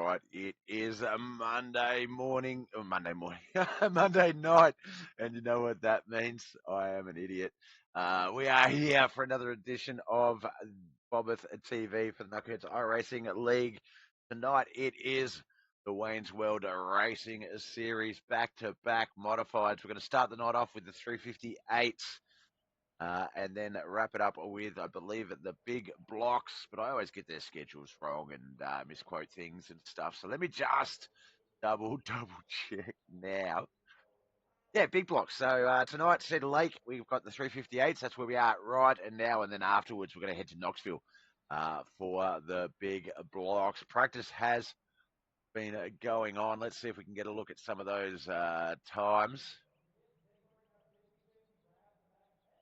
right, it is a Monday morning, Monday night, and you know what that means? I am an idiot. We are here for another edition of Bobbeth TV for the Knuckleheadz iRacing League. Tonight it is the Wayne's World Racing Series back-to-back modifieds. We're going to start the night off with the 358s. And then wrap it up with, I believe, the big blocks. But I always get their schedules wrong and misquote things and stuff. So let me just double check now. Yeah, big blocks. So tonight, Cedar Lake, we've got the 358s. That's where we are right and now. And then afterwards, we're going to head to Knoxville for the big blocks. Practice has been going on. Let's see if we can get a look at some of those times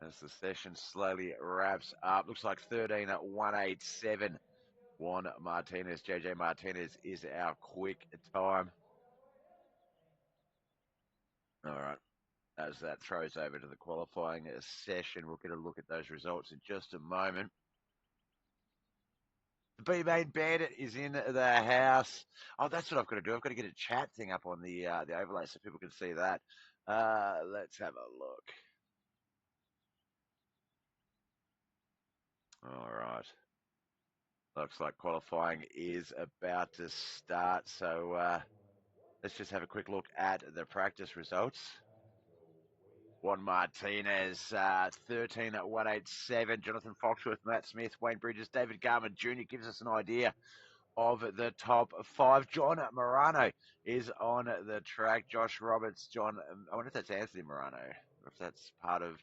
as the session slowly wraps up. Looks like 13 at 187. Juan Martinez, JJ Martinez is our quick time. All right. As that throws over to the qualifying session, we'll get a look at those results in just a moment. The B-Main Bandit is in the house. Oh, that's what I've got to do. I've got to get a chat thing up on the overlay so people can see that. Let's have a look. All right. Looks like qualifying is about to start. So let's just have a quick look at the practice results. Juan Martinez, 13 at 187. Jonathan Foxworth, Matt Smith, Wayne Bridges, David Garman Jr. gives us an idea of the top five. John Morano is on the track. Josh Roberts, I wonder if that's Anthony Morano, or if that's part of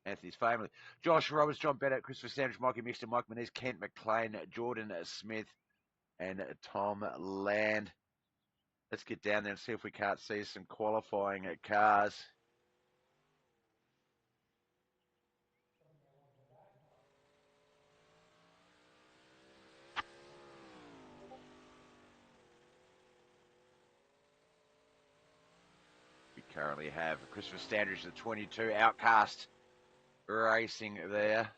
Anthony's family. Josh Roberts, John Bennett, Christopher Sanders, Mikey Mixter, Mike Menez, Kent McLean, Jordan Smith, and Tom Land. Let's get down there and see if we can't see some qualifying cars. We currently have Christopher Standridge, the 22, Outcast Racing there.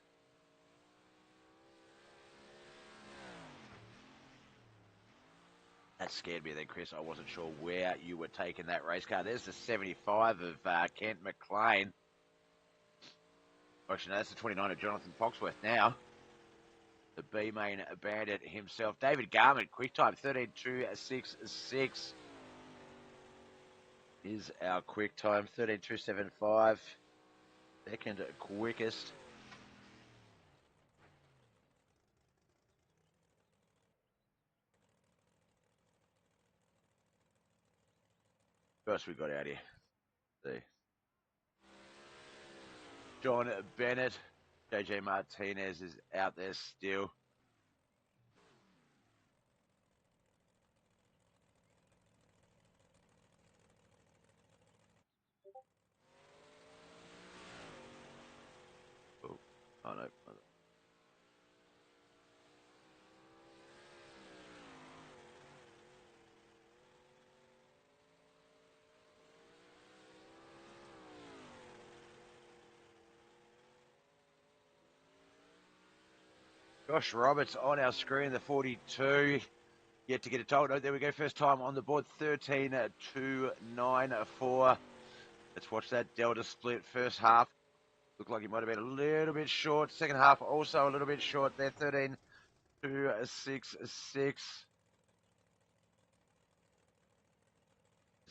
That scared me then, Chris. I wasn't sure where you were taking that race car. There's the 75 of Kent McLean. Actually, no, that's the 29 of Jonathan Foxworth now. The B-Main Bandit himself. David Garman, quick time, 13.266 is our quick time. 13.275, second quickest. Who else we got out here? See. John Bennett, JJ Martinez is out there still. Oh no. Josh Roberts on our screen, the 42. Yet to get it told. Oh, there we go. First time on the board, 13.294. Let's watch that Delta split. First half looked like he might have been a little bit short. Second half also a little bit short there, 13.266.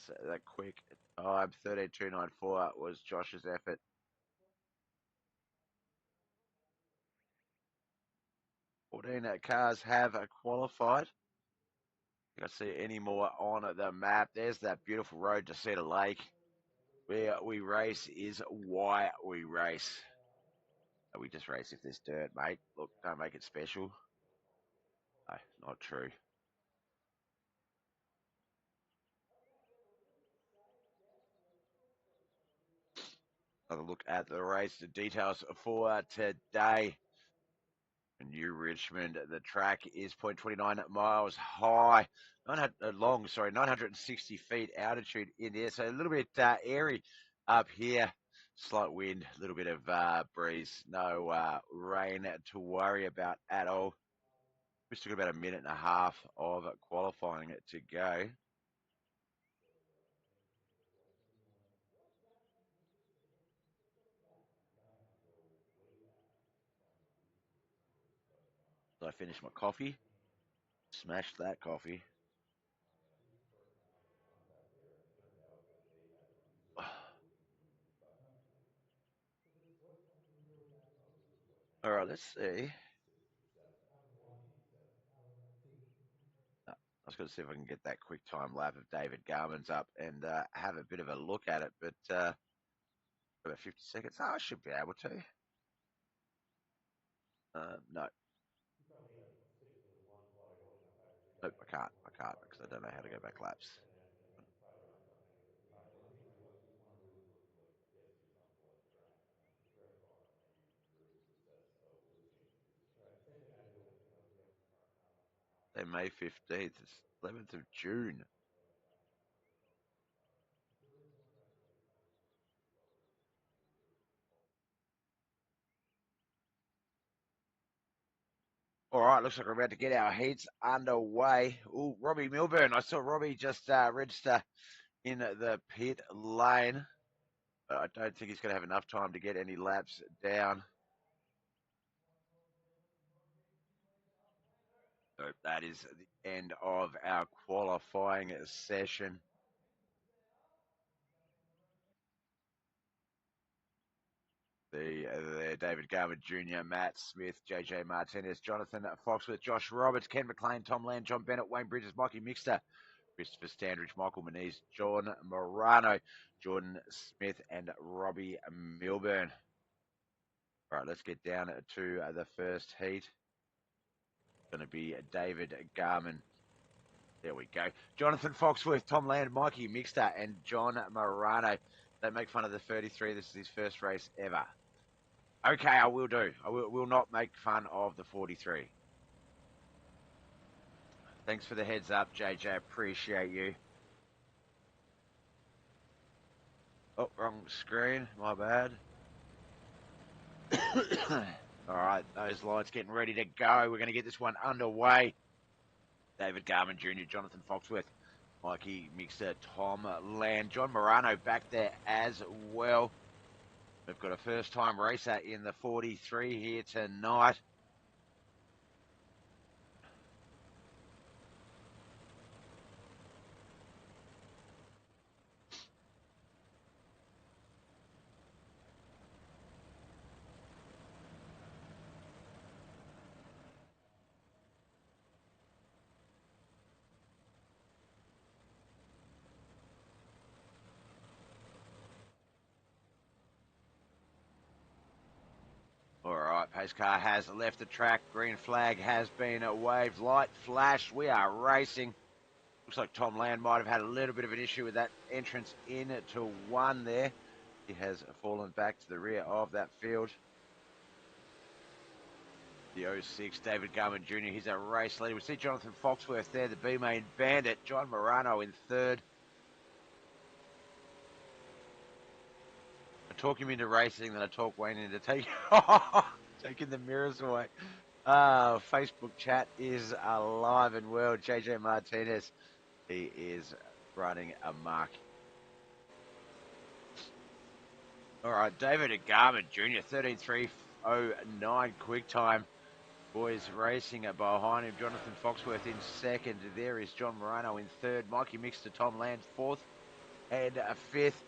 So that quick time, 13.294 was Josh's effort. 14 cars have qualified. You can't see any more on the map. There's that beautiful road to Cedar Lake. Where we race is why we race. We just race if there's dirt, mate. Look, don't make it special. No, not true. Another look at the race, the details for today. New Richmond, the track is 0.29 miles high, 960 feet altitude in there. So a little bit airy up here. Slight wind, a little bit of breeze. No rain to worry about at all. We still got about a minute and a half of qualifying it to go. So I finished my coffee, smashed that coffee. All right, let's see. I was going to see if I can get that quick time lap of David Garman's up and have a bit of a look at it, but about 50 seconds. Oh, I should be able to. No, nope, I can't. I can't because I don't know how to go back laps. Say May 15th. It's 11th of June. All right, looks like we're about to get our heats underway. Oh, Robbie Milburn. I saw Robbie just register in the pit lane. But I don't think he's going to have enough time to get any laps down. So that is the end of our qualifying session. The David Garwood Jr., Matt Smith, JJ Martinez, Jonathan Foxworth, Josh Roberts, Ken McLean, Tom Land, John Bennett, Wayne Bridges, Mikey Mixter, Christopher Standridge, Michael Moniz, John Morano, Jordan Smith, and Robbie Milburn. All right, let's get down to the first heat. It's going to be David Garman. There we go. Jonathan Foxworth, Tom Land, Mikey Mixter, and John Morano. Don't make fun of the 33. This is his first race ever. Okay, I will do. I will not make fun of the 43. Thanks for the heads up, JJ. Appreciate you. Oh, wrong screen. My bad. All right, those lights getting ready to go. We're going to get this one underway. David Garman Jr., Jonathan Foxworth, Mikey Mixer, Tom Land, John Morano back there as well. We've got a first-time racer in the 43 here tonight. All right, pace car has left the track. Green flag has been waved. Light flash. We are racing. Looks like Tom Land might have had a little bit of an issue with that entrance into one there. He has fallen back to the rear of that field. The 06, David Garman Jr., he's a race leader. We see Jonathan Foxworth there, the B-main bandit. John Morano in third. I talk him into racing, then I talk Wayne into taking the mirrors away. Facebook chat is alive and well. JJ Martinez, he is running amok. All right, David Garman Jr., 13.309 quick time. Boys racing behind him. Jonathan Foxworth in second. There is John Morano in third. Mikey Mixter, Tom Land fourth and fifth.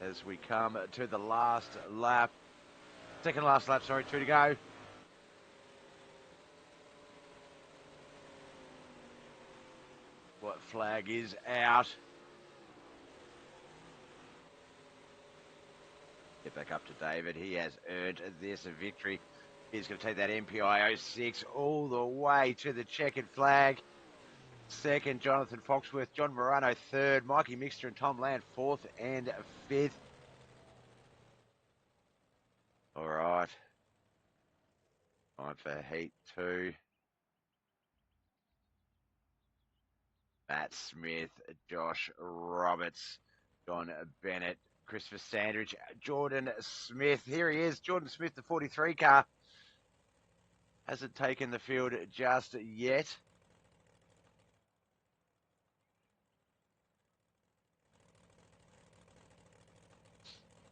As we come to the last lap. Second last lap, sorry, 2 to go. What flag is out? Get back up to David. He has earned this victory. He's going to take that MPI 06 all the way to the checkered flag. Second, Jonathan Foxworth. John Morano, third. Mikey Mixter and Tom Land, fourth and fifth. All right. Time for heat 2. Matt Smith, Josh Roberts, John Bennett, Christopher Sandridge, Jordan Smith. Here he is, Jordan Smith, the 43 car. hasn't taken the field just yet.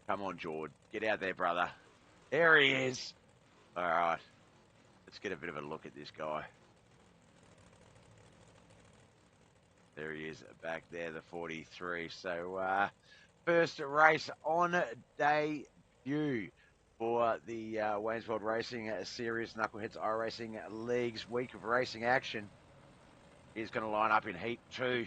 Come on, Jord. Get out there, brother. There he is. All right. Let's get a bit of a look at this guy. There he is back there, the 43. So, first race on debut for the Waynesworld Racing Series Knuckleheadz iRacing League's week of racing action. He's going to line up in Heat 2.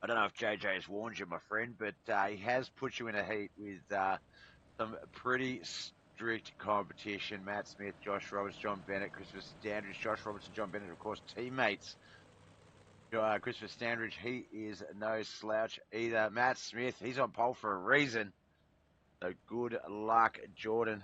I don't know if JJ has warned you, my friend, but he has put you in a heat with some pretty strict competition. Matt Smith, Josh Roberts, John Bennett, Christopher Standridge, Josh Roberts and John Bennett, of course, teammates. Christopher Standridge, he is no slouch either. Matt Smith, he's on pole for a reason. So good luck, Jordan.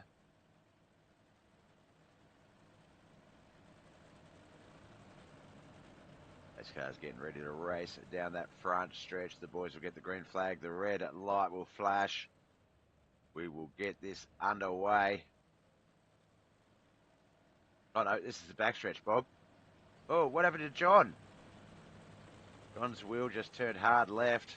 This car's getting ready to race down that front stretch. The boys will get the green flag. The red light will flash. We will get this underway. Oh, no, this is the backstretch, Bob. Oh, what happened to John? John's wheel just turned hard left.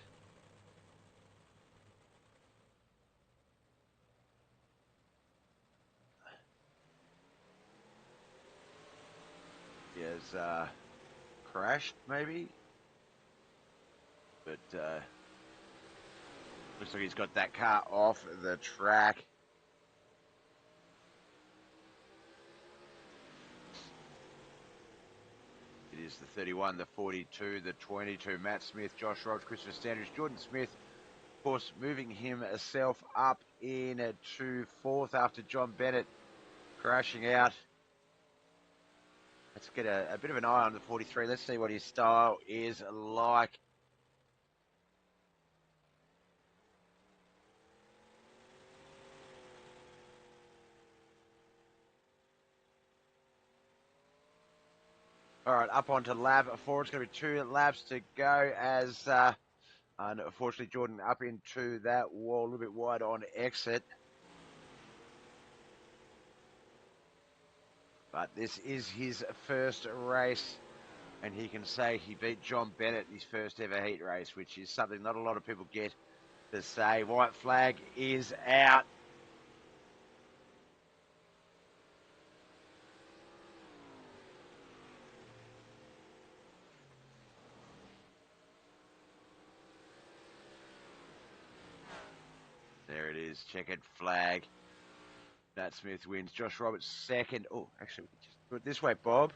He has crashed, maybe? But looks like he's got that car off the track. It is the 31, the 42, the 22. Matt Smith, Josh Roberts, Christopher Standridge, Jordan Smith, of course, moving himself up into fourth after John Bennett crashing out. Let's get a bit of an eye on the 43. Let's see what his style is like. All right, up onto lap 4. It's going to be 2 laps to go as, unfortunately, Jordan up into that wall a little bit wide on exit. But this is his first race, and he can say he beat John Bennett in his first ever heat race, which is something not a lot of people get to say. White flag is out. There it is, checkered flag. Matt Smith wins. Josh Roberts second. Oh, actually, we just do it this way, Bob.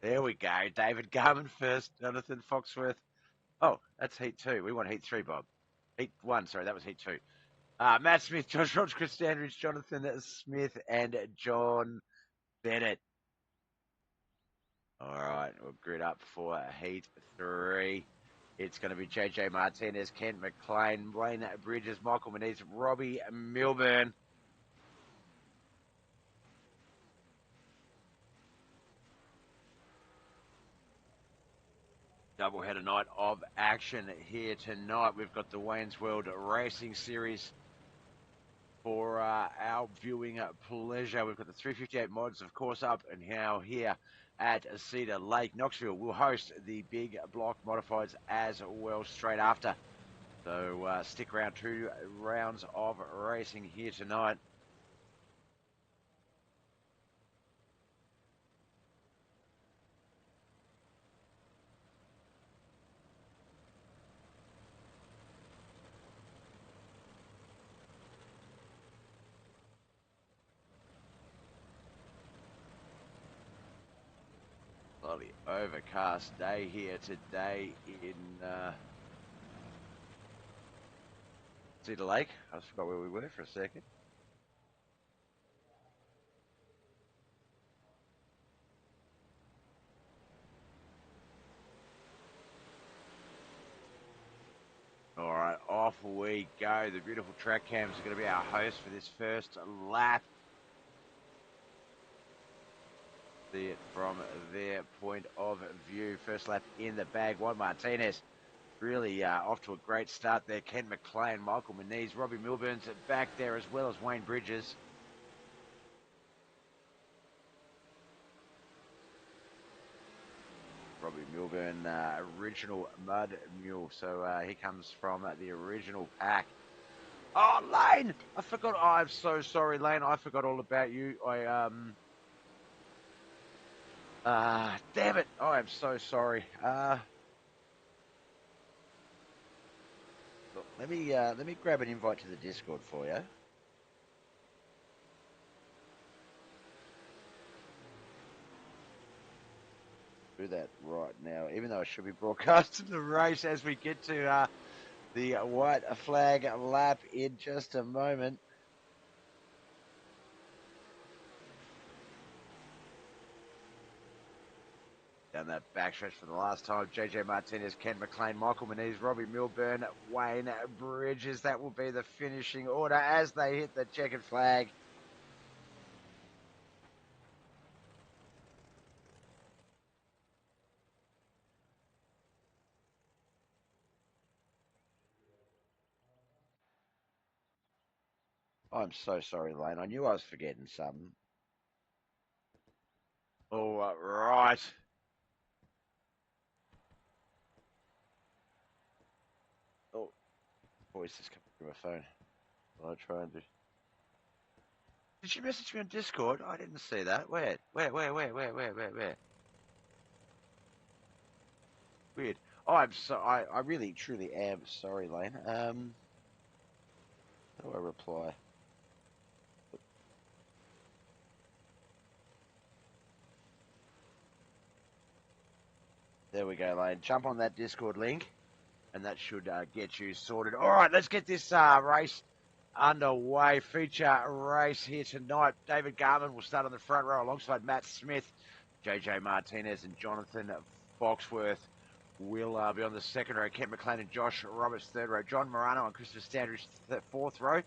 There we go. David Garman first. Jonathan Foxworth. Oh, that's heat 2. We want heat 3, Bob. Heat 1, sorry, that was heat 2. Matt Smith, Josh Roberts, Chris Standridge, Jonathan Smith, and John Bennett. All right, we'll grid up for heat 3. It's going to be JJ Martinez, Kent McLean, Wayne Bridges, Michael Moniz, Robbie Milburn. Doubleheader night of action here tonight. We've got the Waynesworld Racing Series for our viewing pleasure. We've got the 358 mods, of course, up and now here at Cedar Lake. Knoxville will host the big block modifieds as well straight after. So stick around, 2 rounds of racing here tonight. Slightly overcast day here today in Cedar Lake. I just forgot where we were for a second. All right, off we go. The beautiful track cams are going to be our host for this first lap. See it from their point of view. First lap in the bag. Juan Martinez Really off to a great start there. Ken McLean, Michael Moniz, Robbie Milburn's back there as well as Wayne Bridges. Robbie Milburn, original Mud Mule. So he comes from the original pack. Oh, Lane! I forgot. Oh, I'm so sorry, Lane. I forgot all about you. Damn it. Oh, I'm so sorry. Look, let me grab an invite to the Discord for you. Do that right now, even though I should be broadcasting the race as we get to the white flag lap in just a moment. Down that backstretch for the last time, JJ Martinez, Ken McLean, Michael Moniz, Robbie Milburn, Wayne Bridges. That will be the finishing order as they hit the checkered flag. I'm so sorry, Lane. I knew I was forgetting something. All right. Oh, voice is coming through my phone. I'll try and do. Did you message me on Discord? I didn't see that. Where? Weird. Oh, I really, truly am sorry, Lane. How do I reply? There we go, Lane. Jump on that Discord link, and that should get you sorted. All right, let's get this race underway. Feature race here tonight. David Garman will start on the front row alongside Matt Smith, JJ Martinez, and Jonathan Foxworth will be on the second row. Kent McLean and Josh Roberts third row. John Morano and Christopher Standridge fourth row.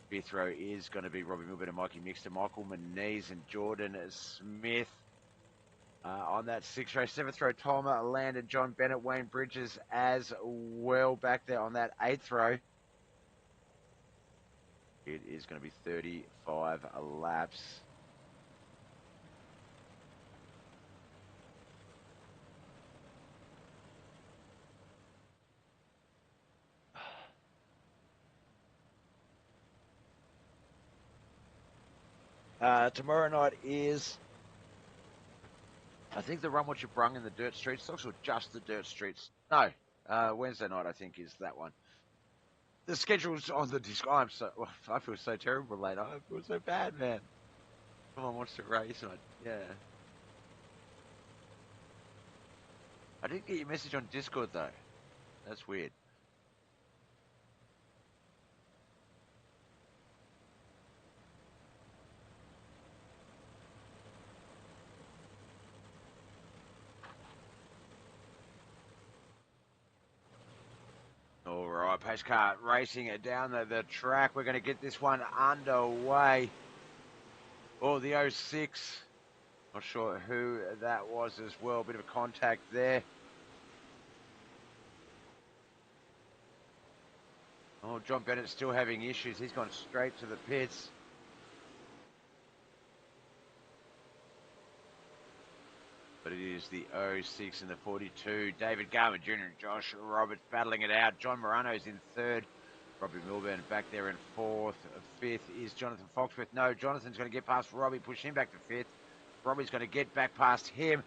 Fifth row is going to be Robbie Milburn and Mikey Mixter, Michael Moniz and Jordan Smith. On that sixth row, seventh row, Tom Landon, John Bennett, Wayne Bridges as well back there on that eighth row. It is going to be 35 laps. Tomorrow night is, I think, the Run What You Brung in the Dirt Streets. It's also just the Dirt Streets. No, Wednesday night, I think, is that one. The schedule's on the disc. I feel so terrible, late. I feel so bad, man. Someone wants to race, and yeah. I didn't get your message on Discord, though. That's weird. All right, pace car racing it down the track. We're going to get this one underway. Oh, the 06. Not sure who that was as well. Bit of a contact there. Oh, John Bennett still having issues. He's gone straight to the pits. But it is the 06 and the 42. David Garman Jr. and Josh Roberts battling it out. John Morano's in third. Robbie Milburn back there in fourth. Fifth is Jonathan Foxworth. No, Jonathan's going to get past Robbie, push him back to fifth. Robbie's going to get back past him.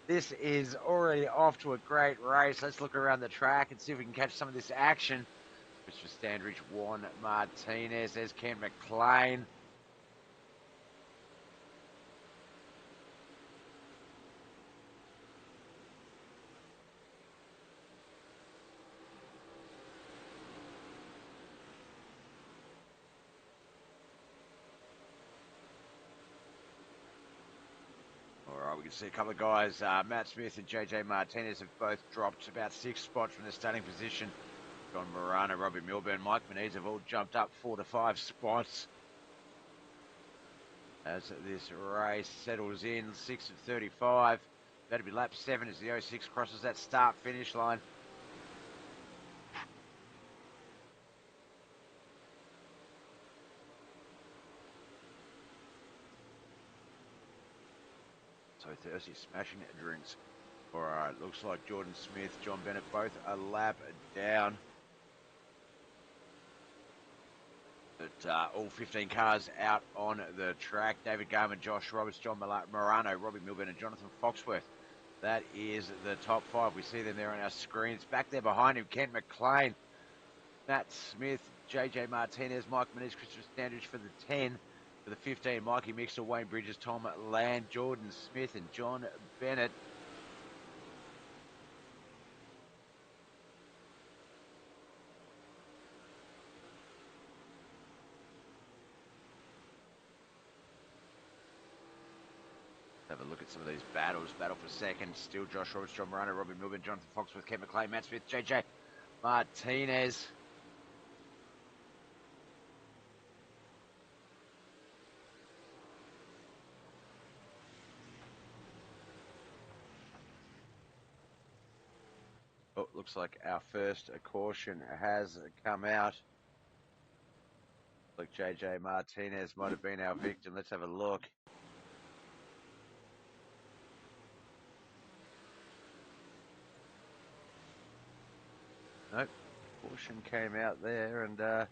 This is already off to a great race. Let's look around the track and see if we can catch some of this action. Mr. Standridge, Juan Martinez. There's Ken McLean. All right, we can see a couple of guys. Matt Smith and JJ Martinez have both dropped about 6 spots from the starting position. John Morano, Robbie Milburn, Mike Moniz have all jumped up 4 to 5 spots. As this race settles in, 6 of 35. That'll be lap 7 as the 06 crosses that start-finish line. thirsty, smashing drinks. All right, looks like Jordan Smith, John Bennett, both a lap down. But all 15 cars out on the track. David Garman, Josh Roberts, John Morano, Robbie Milburn, and Jonathan Foxworth. That is the top 5. We see them there on our screens. Back there behind him, Kent McLean, Matt Smith, JJ Martinez, Mike Moniz, Christopher Standridge for the 10. For the 15, Mikey Mixer, Wayne Bridges, Tom Land, Jordan Smith, and John Bennett. Have a look at some of these battles. Battle for second. Still Josh Roberts, John Morano, Robbie Milburn, Jonathan Foxworth, Kent McLean, Matt Smith, JJ Martinez. Oh, looks like our first caution has come out. Like JJ Martinez might have been our victim. Let's have a look. Nope. Caution came out there and did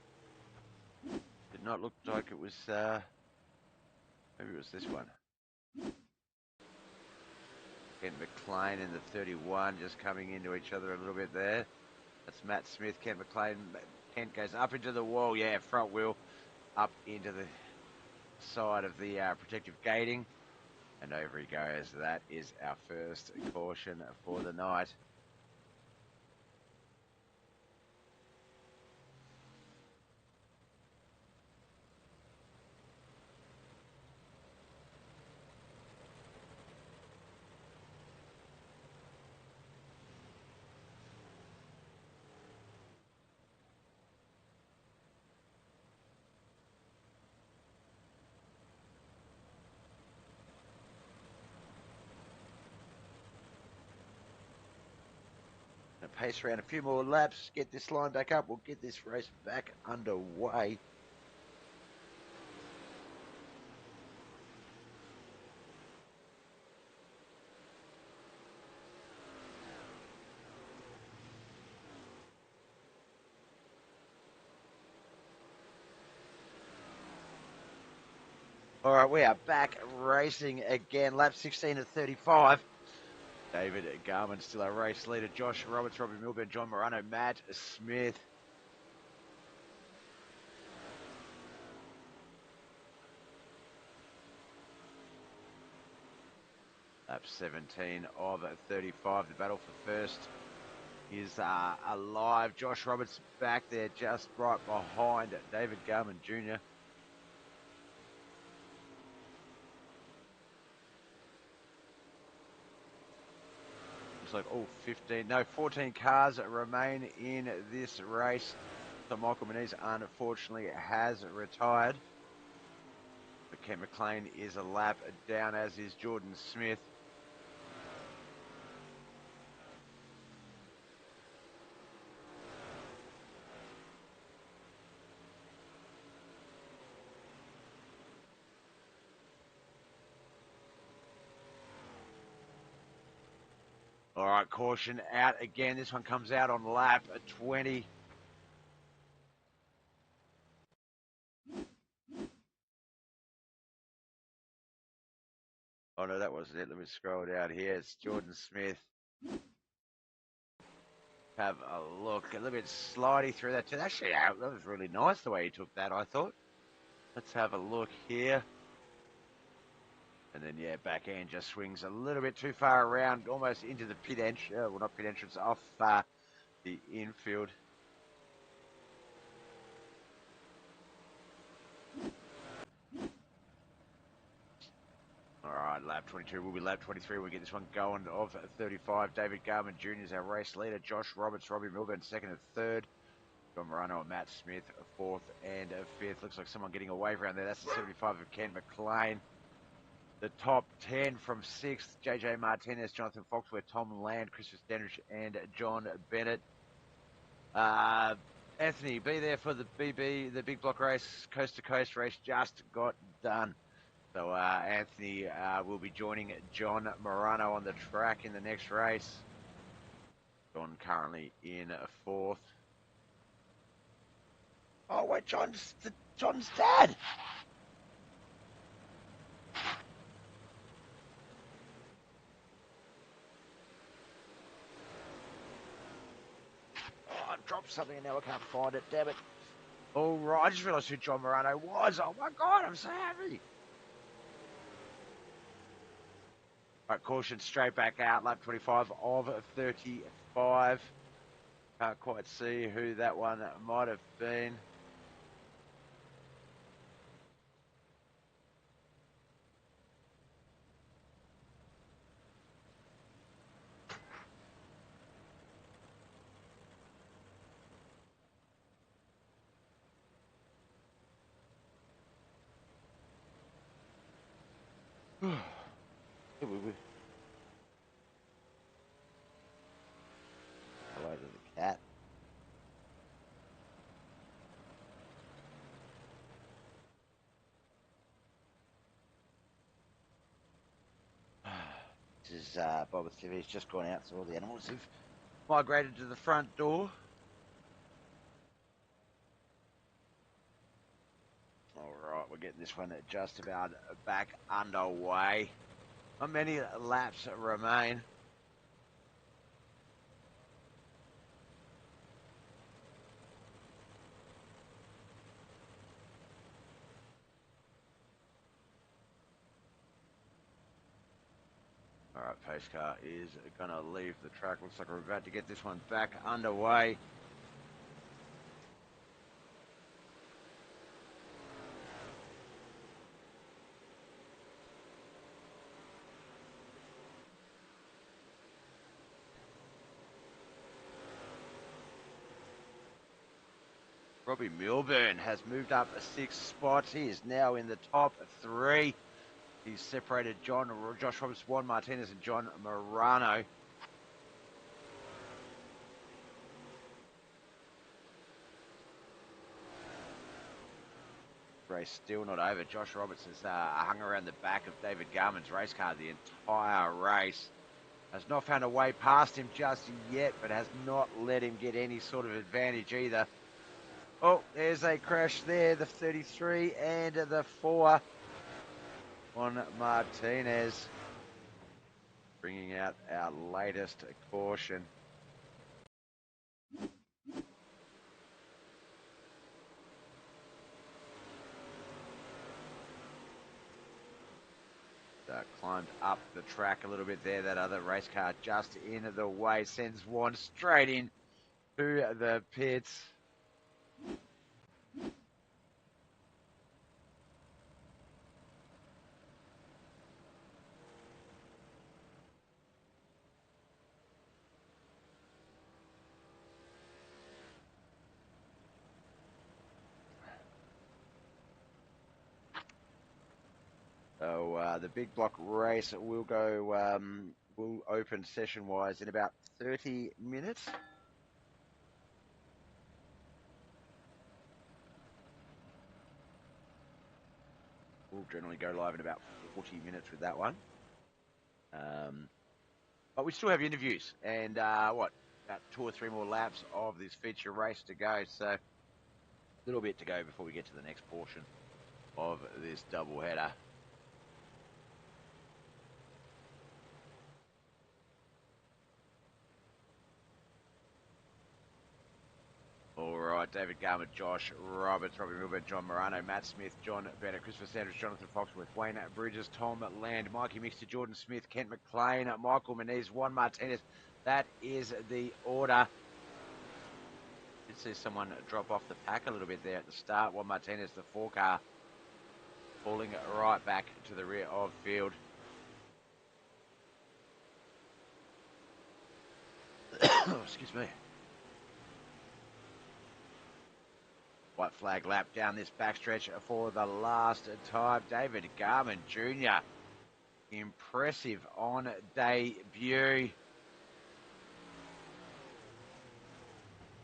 not look like it was, maybe it was this one. Kent McLean in the 31 just coming into each other a little bit there. That's Matt Smith, Kent McLean. Kent goes up into the wall. Yeah, front wheel up into the side of the protective gating. And over he goes. That is our first caution for the night. Pace around a few more laps, get this line back up, we'll get this race back underway. All right, we are back racing again, lap 16 of 35. David Garman still our race leader, Josh Roberts, Robbie Milburn, John Morano, Matt Smith. Lap 17 of 35. The battle for first is alive. Josh Roberts back there just right behind David Garman Jr. Looks like all 14 cars remain in this race. So Michael Moniz unfortunately has retired. But Kent McLean is a lap down, as is Jordan Smith. All right, caution out again. This one comes out on lap 20. Oh no, that wasn't it. Let me scroll down here. It's Jordan Smith. Have a look. A little bit slidey through that too. Actually, that was really nice the way he took that, I thought. Let's have a look here. And then, yeah, backhand just swings a little bit too far around, almost into the pit entrance. Well, not pit entrance, off the infield. All right, lap 22 will be lap 23. We'll get this one going of 35. David Garman Jr. is our race leader. Josh Roberts, Robbie Milburn, second and third. John Morano and Matt Smith, fourth and fifth. Looks like someone getting away around there. That's the 75 of Ken McLean. The top 10 from 6th, JJ Martinez, Jonathan Foxworth, Tom Land, Christopher Standridge, and John Bennett. Anthony, be there for the BB, the big block race, coast to coast race just got done. So Anthony will be joining John Morano on the track in the next race. John currently in fourth. Oh wait, John's dad. Oh, I dropped something and now I can't find it. Damn it! All right, I just realised who John Morano was. Oh my god, I'm so happy. All right, caution straight back out, lap 25 of 35. Can't quite see who that one might have been. Hello to the cat. This is Bob with TV. He's just gone out, so all the animals have migrated to the front door. All right, we're getting this one just about back underway. Not many laps remain. All right, pace car is going to leave the track. Looks like we're about to get this one back underway. Robbie Milburn has moved up 6 spots. He is now in the top 3. He's separated Josh Roberts, Juan Martinez, and John Morano. Race still not over. Josh Roberts has hung around the back of David Garman's race car the entire race. Has not found a way past him just yet, but has not let him get any sort of advantage either. Oh, there's a crash there, the 33 and the 4 on Martinez. Bringing out our latest caution. Climbed up the track a little bit there. That other race car just in the way sends one straight in to the pits. So the big block race will go, will open session-wise in about 30 minutes. We'll generally go live in about 40 minutes with that one. But we still have interviews and about 2 or 3 more laps of this feature race to go. So a little bit to go before we get to the next portion of this double header. All right, David Garman, Josh Roberts, Robbie Milburn, John Morano, Matt Smith, John Bennett, Christopher Sanders, Jonathan Foxworth, Wayne Bridges, Tom Land, Mikey Mixter, Jordan Smith, Kent McLean, Michael Moniz, Juan Martinez. That is the order. Did see someone drop off the pack a little bit there at the start. Juan Martinez, the 4 car, falling right back to the rear of field. Excuse me. White flag lap down this backstretch for the last time. David Garman Jr. Impressive on debut.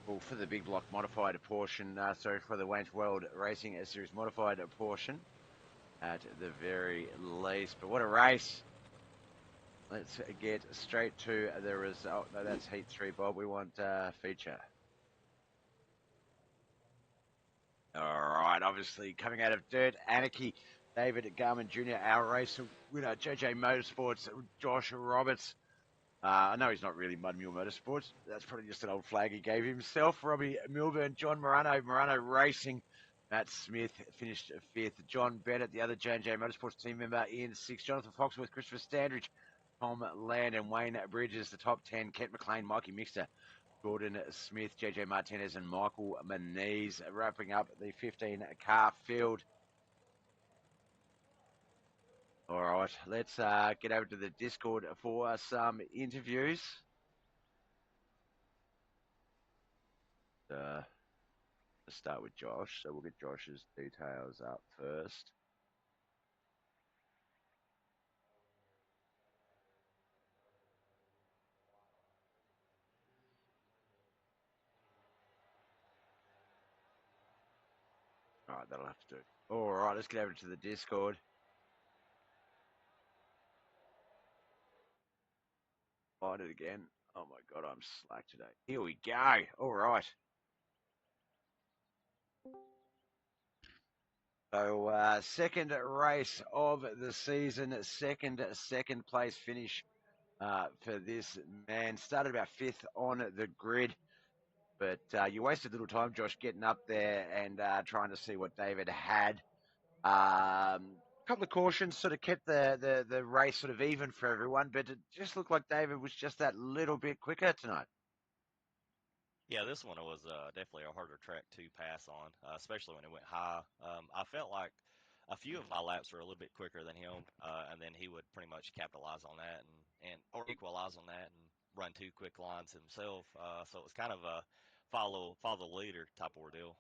Well, for the big block modified portion, for the Wayne's World Racing Series modified portion. at the very least. But what a race! Let's get straight to the result. No, that's Heat 3, Bob. We want feature. All right, obviously coming out of Dirt Anarchy, David Garman Jr., our race winner, JJ Motorsports, Josh Roberts. I know he's not really Mud Mule Motorsports. That's probably just an old flag he gave himself. Robbie Milburn, John Morano Racing. Matt Smith finished fifth. John Bennett, the other J&J Motorsports team member, in sixth. Jonathan Foxworth, Christopher Standridge, Tom Land, and Wayne Bridges, the top 10. Kent McLean, Mikey Mixter, Gordon Smith, JJ Martinez, and Michael Moniz, wrapping up the 15-car field. All right, let's get over to the Discord for some interviews. Let's start with Josh, so we'll get Josh's details up first. All right, that'll have to do. All right, let's get over to the Discord. Find it again. Oh my God, I'm slack today. Here we go. All right. So second race of the season, second place finish for this man. Started about fifth on the grid, but you wasted a little time, Josh, getting up there and trying to see what David had. A couple of cautions sort of kept the race sort of even for everyone, but it just looked like David was just that little bit quicker tonight. Yeah, this one was definitely a harder track to pass on, especially when it went high. I felt like a few of my laps were a little bit quicker than him, and then he would pretty much capitalize on that and or equalize on that and run two quick lines himself. So it was kind of a follow the leader type of ordeal.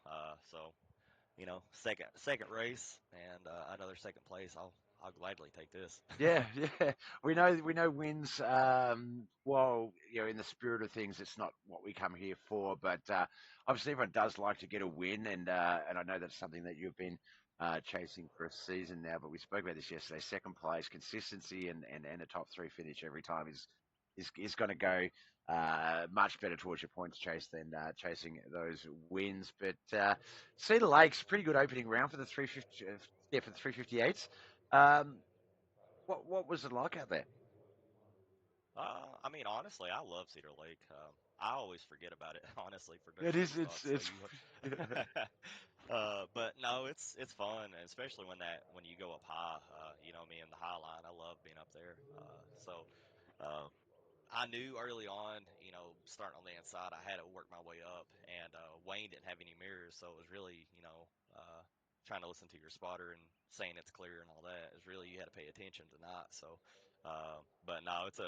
So second race and another second place. I'll gladly take this. Yeah, yeah. We know wins. Well, in the spirit of things, it's not what we come here for. But obviously, everyone does like to get a win, and I know that's something that you've been chasing for a season now. But we spoke about this yesterday. Second place, consistency, and a top three finish every time is going to go much better towards your points chase than chasing those wins. But Cedar Lake's pretty good opening round for the 350. Yeah, for the 358s. Um, what was it like out there? I mean, honestly, I love Cedar Lake. I always forget about it, honestly, for dirt It short is. stock. So It's. you, but no, it's fun, and especially when you go up high. Me in the high line, I love being up there. Uh, I knew early on, starting on the inside, I had to work my way up, and Wayne didn't have any mirrors, so it was really, trying to listen to your spotter and saying it's clear and all that. Is really you had to pay attention to not. So, but no, it's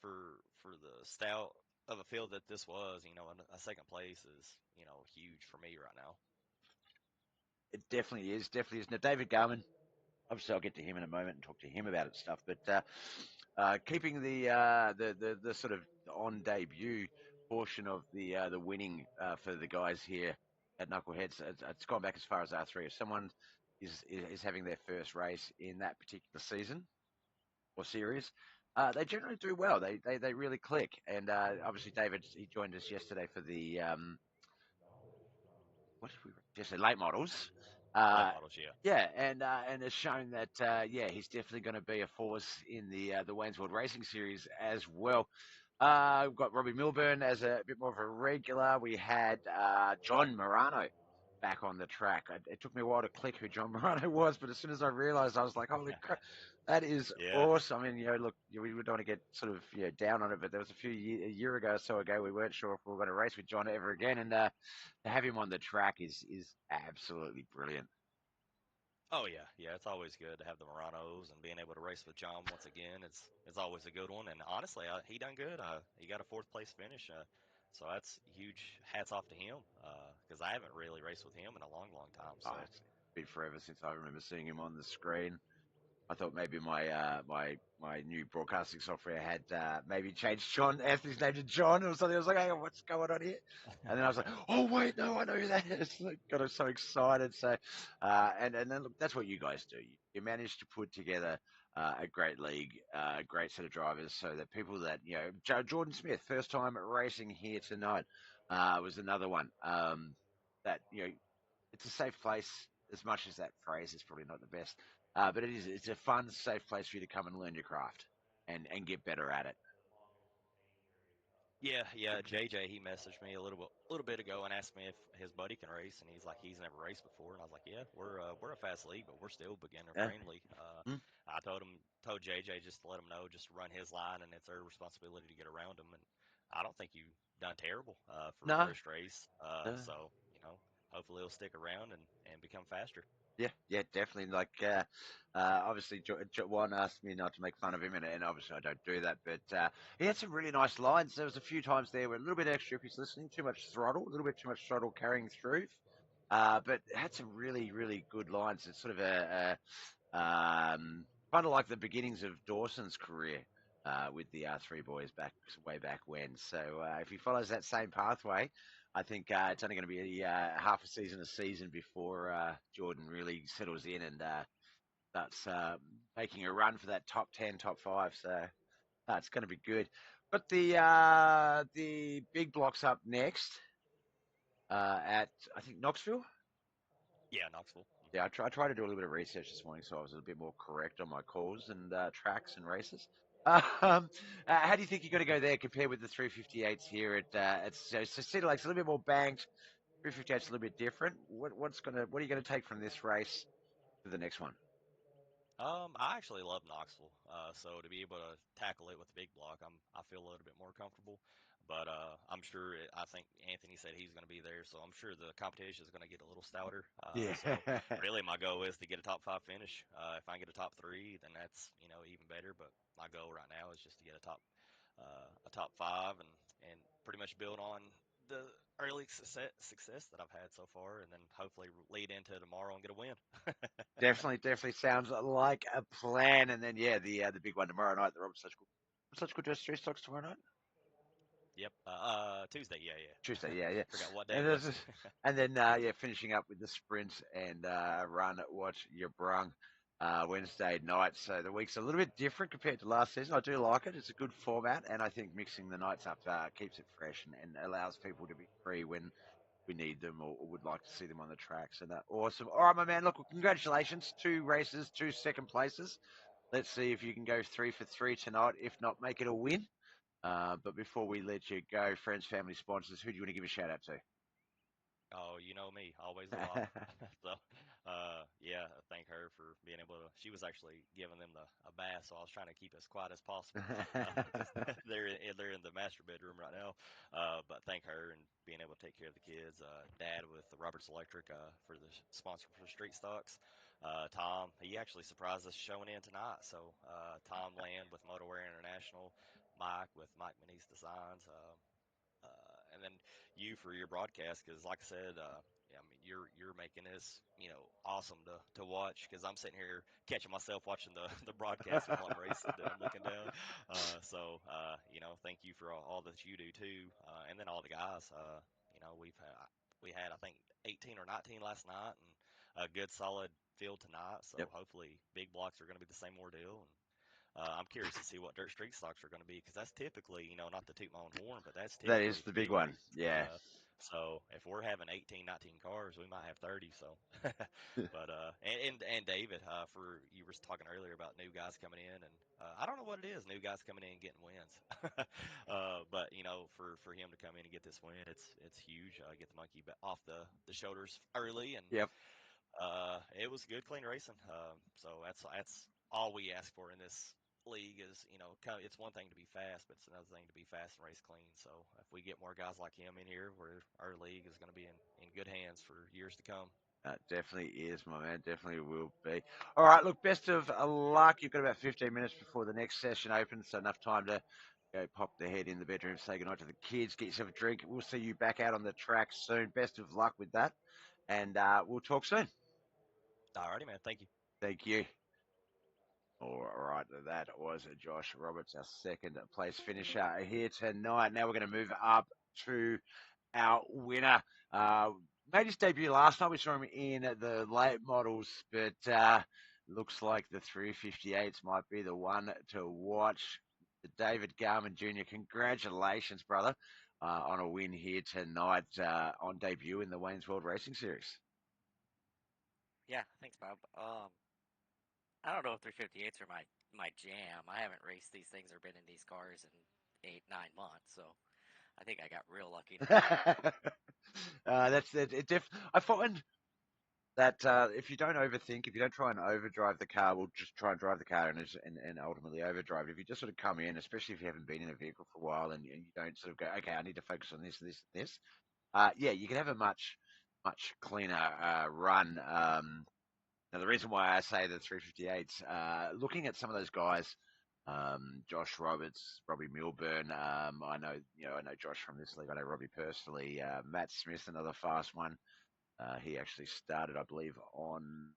for the stout of a field that this was, a second place is, huge for me right now. It definitely is. Definitely is. Now, David Garman. Obviously, I'll get to him in a moment and talk to him about it stuff. But keeping the sort of on debut portion of the winning for the guys here at Knuckleheads, it's gone back as far as R3. If someone is having their first race in that particular season or series, they generally do well. They really click. And obviously, David, he joined us yesterday for the what did we just say late models. Late Uh, models, yeah. yeah, and has shown that yeah, he's definitely going to be a force in the Wayne's World Racing Series as well. We've got Robbie Milburn as a bit more of a regular. We had John Morano back on the track. It took me a while to click who John Morano was, but as soon as I realised, I was like, "Holy crap, that is Yeah. awesome!" I mean, look, we don't want to get sort of down on it, but there was a year ago or so ago, we weren't sure if we were going to race with John ever again, and to have him on the track is absolutely brilliant. Oh yeah. It's always good to have the Moranos and being able to race with John once again. It's always a good one. And honestly, he done good. He got a fourth place finish. So that's huge. Hats off to him. Because I haven't really raced with him in a long time. Oh, So it's been forever since I remember seeing him on the screen. I thought maybe my new broadcasting software had maybe changed John Anthony's name to John or something. I was like, hey, what's going on here? And then I was like, oh wait, no, I know who that is. Like, got so excited. So, and then look, that's what you guys do. You managed to put together a great league, a great set of drivers, so that people that Jordan Smith, first time racing here tonight, was another one. That it's a safe place. As much as that phrase is probably not the best, but it is. It's a fun, safe place for you to come and learn your craft and get better at it. Yeah, yeah. JJ, he messaged me little bit ago and asked me if his buddy can race, and he's like, he's never raced before, and I was like, yeah, we're a fast league, but we're still beginner Yeah. friendly. Mm. I told JJ just to let him know, just to run his line, and it's their responsibility to get around him. And I don't think you've done terrible for a No, first race. no. So hopefully he'll stick around and become faster. Yeah, yeah, definitely. Like, obviously, Juan asked me not to make fun of him, and obviously I don't do that. But he had some really nice lines. There was a few times there where a little bit extra if he's listening, too much throttle, a little bit too much throttle carrying through. But had some really, really good lines. It's sort of kind of like the beginnings of Dawson's career with the R3 boys way back when. So if he follows that same pathway, I think it's only going to be half a season before Jordan really settles in and starts making a run for that top 10, top five. So it's going to be good. But the big blocks up next at I think Knoxville. Yeah, Knoxville. Yeah, I tried to do a little bit of research this morning, so I was a little bit more correct on my calls and tracks and races. How do you think you're going to go there compared with the 358s here at Cedar Lake's a little bit more banked. 358's a little bit different. What are you going to take from this race to the next one? I actually love Knoxville, so to be able to tackle it with the big block, I feel a little bit more comfortable. But I'm sure I think Anthony said he's going to be there, so I'm sure the competition is going to get a little stouter. Yeah, So really, my goal is to get a top five finish. If I can get a top three, then that's even better. But my goal right now is just to get a top five and pretty much build on the early success that I've had so far, and then hopefully lead into tomorrow and get a win. definitely sounds like a plan. And then yeah, the big one tomorrow night, the Robert Such good dress three stocks tomorrow night. Yep. Tuesday. Yeah, yeah. Tuesday, yeah, yeah. Forgot what day And it was. then yeah, finishing up with the sprint and run at what you brung Wednesday night. So the week's a little bit different compared to last season. I do like it. It's a good format, and I think mixing the nights up keeps it fresh and allows people to be free when we need them or would like to see them on the track. So that awesome. All right, my man. Look, well, congratulations. 2 races, 2 second places. Let's see if you can go 3 for 3 tonight. If not, make it a win. But before we let you go, friends, family, sponsors, who do you want to give a shout out to? Oh, you know me, always the mom. So, yeah, thank her for being able to. She was actually giving them a bath, so I was trying to keep as quiet as possible because they're in the master bedroom right now. But thank her and being able to take care of the kids. Dad with the Roberts Electric for the sponsor for Street Stocks. Tom, he actually surprised us showing in tonight. So Tom Land with Motorwear International, Mike with Mike Manise Designs. And then you for your broadcast because like I said yeah, I mean you're making this awesome to watch because I'm sitting here catching myself watching the the broadcast while I'm racing and looking down thank you for all that you do too and then all the guys we had I think 18 or 19 last night and a good solid field tonight so Yep, hopefully big blocks are going to be the same ordeal and I'm curious to see what dirt street stocks are going to be because that's typically, not to toot my own horn, but that's that is typically the the big big one. race. Yeah. So if we're having 18, 19 cars, we might have 30. So, but and David, for you were talking earlier about new guys coming in, and I don't know what it is, new guys coming in and getting wins. But for him to come in and get this win, it's huge. Get the monkey off the shoulders early, and Yep. it was good, clean racing. So that's all we ask for in this league is it's one thing to be fast, but it's another thing to be fast and race clean. So if we get more guys like him in here, where our league is going to be in good hands for years to come. Definitely is, my man. Definitely will be. All right. Look, best of luck. You've got about 15 minutes before the next session opens, so enough time to go pop the head in the bedroom, say goodnight to the kids, get yourself a drink. We'll see you back out on the track soon. Best of luck with that, and we'll talk soon. Alrighty, man. Thank you. Thank you. All right, that was Josh Roberts, our second place finisher here tonight. Now we're going to move up to our winner. Uh, Made his debut last night. We saw him in the late models, but looks like the 358s might be the one to watch. David Garman Jr., congratulations, brother, on a win here tonight on debut in the Wayne's World Racing Series. Yeah, thanks, Bob. I don't know if 358s are my jam. I haven't raced these things or been in these cars in 8 9 months, so I think I got real lucky tonight. That's it. I find that if you don't overthink, if you don't try and overdrive the car, we'll just try and drive the car and ultimately overdrive it. If you just sort of come in, especially if you haven't been in a vehicle for a while and you don't sort of go, okay, I need to focus on this, this, this. Yeah, you can have a much cleaner run. Now, the reason why I say the 358s, looking at some of those guys, Josh Roberts, Robbie Milburn. I know Josh from this league. I know Robbie personally. Matt Smith, another fast one. He actually started, I believe, on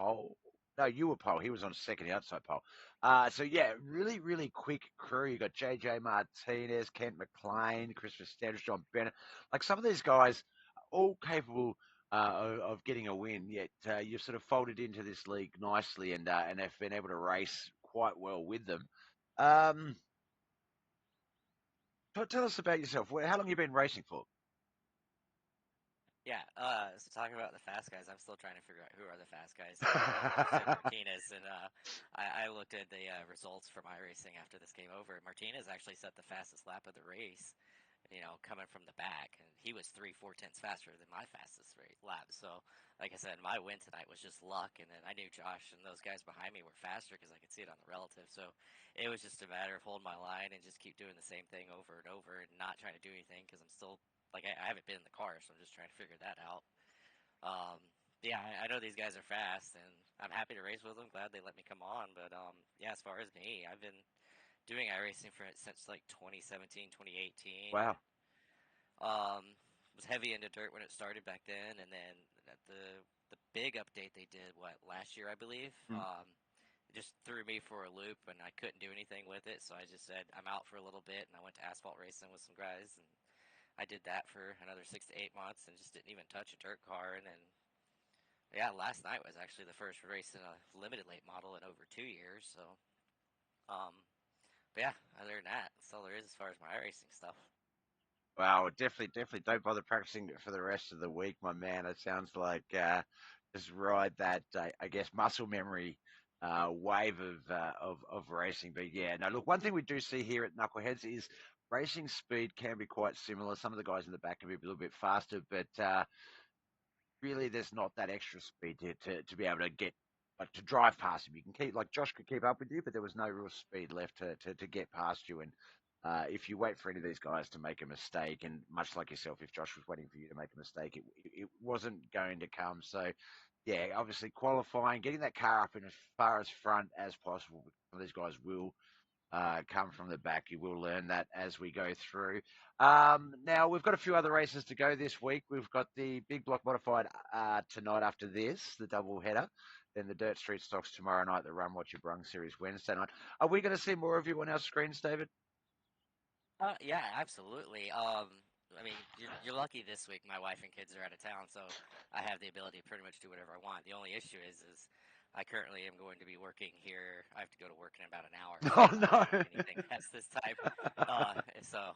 pole. No, you were pole. He was on second outside pole. So yeah, really, really quick crew. You got JJ Martinez, Kent McLean, Christopher Standish, John Bennett. Like some of these guys, all capable of getting a win. Yet you've sort of folded into this league nicely and have been able to race quite well with them. Um, tell us about yourself. How long have you been racing for? Yeah, so talking about the fast guys, I'm still trying to figure out who are the fast guys. You just said Martinez, and I looked at the results from iRacing after this came over. Martinez actually set the fastest lap of the race, coming from the back, and he was 3/4 faster than my fastest lap. So, like I said, my win tonight was just luck, and then I knew Josh and those guys behind me were faster because I could see it on the relative. So, it was just a matter of holding my line and just keep doing the same thing over and over, and not trying to do anything because I'm still like I haven't been in the car, so I'm just trying to figure that out. Um, yeah, I know these guys are fast, and I'm happy to race with them. Glad they let me come on, but yeah, as far as me, I've been doing iRacing for since like 2017, 2018. Wow. Was heavy into dirt when it started back then, and then the big update they did last year, I believe. Mm. It just threw me for a loop, and I couldn't do anything with it. So I just said I'm out for a little bit, and I went to asphalt racing with some guys, and I did that for another 6 to 8 months, and just didn't even touch a dirt car. And then yeah, last night was actually the first race in a limited late model in over 2 years. So um, but yeah, other than that, that's all there is as far as my racing stuff. Wow, definitely don't bother practicing for the rest of the week, my man. It sounds like just ride that, I guess, muscle memory wave of racing. But yeah, no, look, one thing we do see here at Knuckleheads is racing speed can be quite similar. Some of the guys in the back can be a little bit faster, but really there's not that extra speed to be able to get like to drive past him. You can keep like Josh could keep up with you, but there was no real speed left to get past you. And if you wait for any of these guys to make a mistake, and much like yourself, if Josh was waiting for you to make a mistake, it wasn't going to come. So yeah, obviously qualifying, getting that car up in as far as front as possible. Some of these guys will come from the back. You will learn that as we go through. Now, we've got a few other races to go this week. We've got the Big Block Modified tonight after this, the double header. Then the Dirt Street Stocks tomorrow night, the Run What You Brung series Wednesday night. Are we going to see more of you on our screens, David? Yeah, absolutely. I mean, you're lucky this week. My wife and kids are out of town, so I have the ability to pretty much do whatever I want. The only issue is I currently am going to be working here. I have to go to work in about an hour, so Oh, I'm not no. doing anything past this time. Uh, so,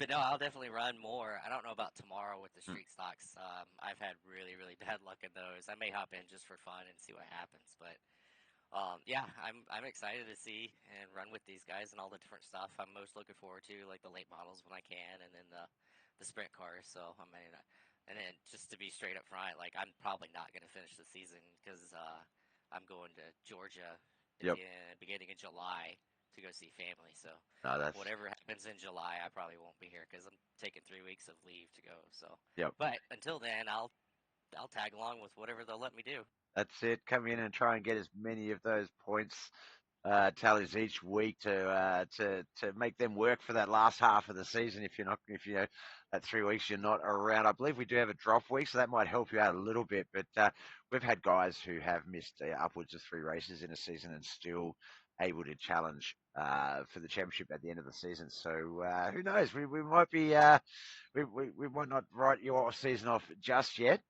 but no, I'll definitely run more. I don't know about tomorrow with the street stocks. I've had really bad luck in those. I may hop in just for fun and see what happens, but yeah, I'm excited to see and run with these guys and all the different stuff. I'm most looking forward to like the late models when I can, and then the sprint cars. So I mean, and then just to be straight up front, like I'm probably not going to finish the season because I'm going to Georgia at Yep. the beginning of July to go see family. So No, that's, whatever happens in July, I probably won't be here because I'm taking 3 weeks of leave to go. So, yep. but until then, I'll tag along with whatever they'll let me do. That's it. Come in and try and get as many of those points tallies each week to make them work for that last half of the season. If you know that 3 weeks you're not around, I believe we do have a drop week, so that might help you out a little bit. But we've had guys who have missed upwards of 3 races in a season and still able to challenge for the championship at the end of the season. So who knows? We might be. We might not write your season off just yet.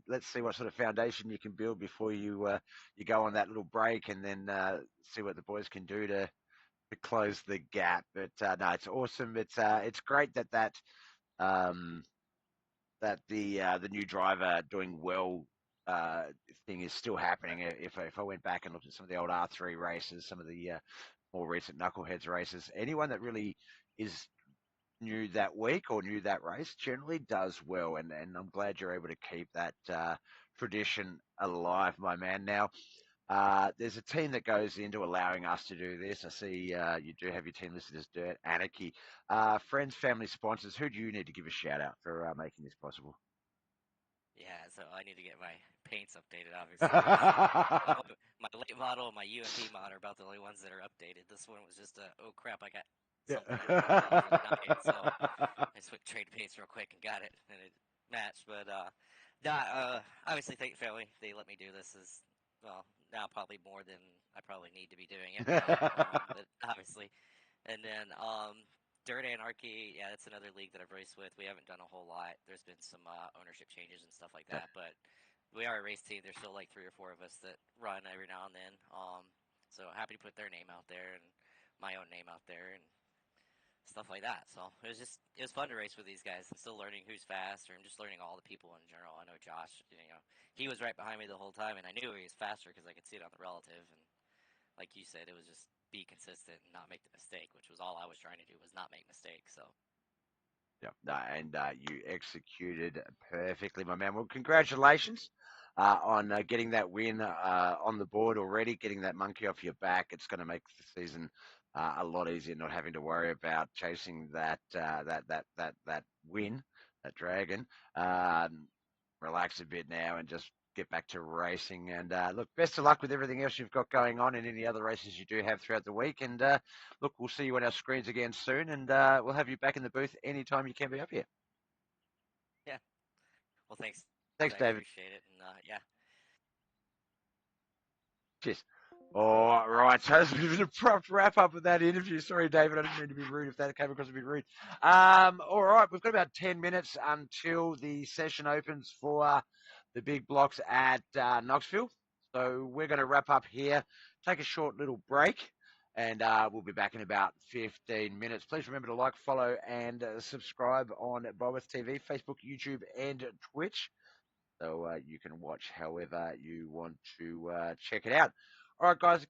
Let's see what sort of foundation you can build before you go on that little break, and then see what the boys can do to close the gap. But no, it's awesome. It's great um, that the new driver doing well uh, thing is still happening. If I went back and looked at some of the old R3 races, some of the more recent Knuckleheadz races, anyone that really is new that week or new that race generally does well, and I'm glad you're able to keep that tradition alive, my man. Now, there's a team that goes into allowing us to do this. I see you do have your team listed as Dirt Anarchy. Friends, family, sponsors, who do you need to give a shout out for making this possible? Yeah, so I need to get my paints updated, obviously. My late model and my UMP mod are about the only ones that are updated. This one was just oh crap, I got something I need to pull off for the night. So I just went trade paints real quick and got it, and it matched. But obviously, thank family. They let me do this. Is well now probably more than I probably need to be doing it now. But obviously, and then Dirt Anarchy, yeah, that's another league that I've raced with. We haven't done a whole lot. There's been some ownership changes and stuff like that, but we are a race team. There's still like 3 or 4 of us that run every now and then. So happy to put their name out there and my own name out there and stuff like that. So it was fun to race with these guys. I'm still learning who's faster and just learning all the people in general. I know Josh, he was right behind me the whole time, and I knew he was faster because I could see it on the relative. And like you said, it was just be consistent and not make the mistake, which was all I was trying to do was not make mistakes. So Yeah, no, and you executed perfectly, my man. Well, congratulations on getting that win on the board already, getting that monkey off your back. It's going to make the season a lot easier, not having to worry about chasing that win, that dragon. Um, Relax a bit now and just get back to racing. And look, best of luck with everything else you've got going on and any other races you do have throughout the week. And look, we'll see you on our screens again soon, and we'll have you back in the booth anytime you can be up here. yeah, well, thanks. Thanks, I David. appreciate it, and yeah. Cheers. All right, so that's a bit of an abrupt wrap up of that interview. Sorry, David, I didn't mean to be rude if that came across a bit rude. All right, we've got about 10 minutes until the session opens for the big blocks at Knoxville. So we're going to wrap up here, take a short little break, and we'll be back in about 15 minutes. Please remember to like, follow, and subscribe on Bobeth TV, Facebook, YouTube, and Twitch. So you can watch however you want to check it out. All right, guys.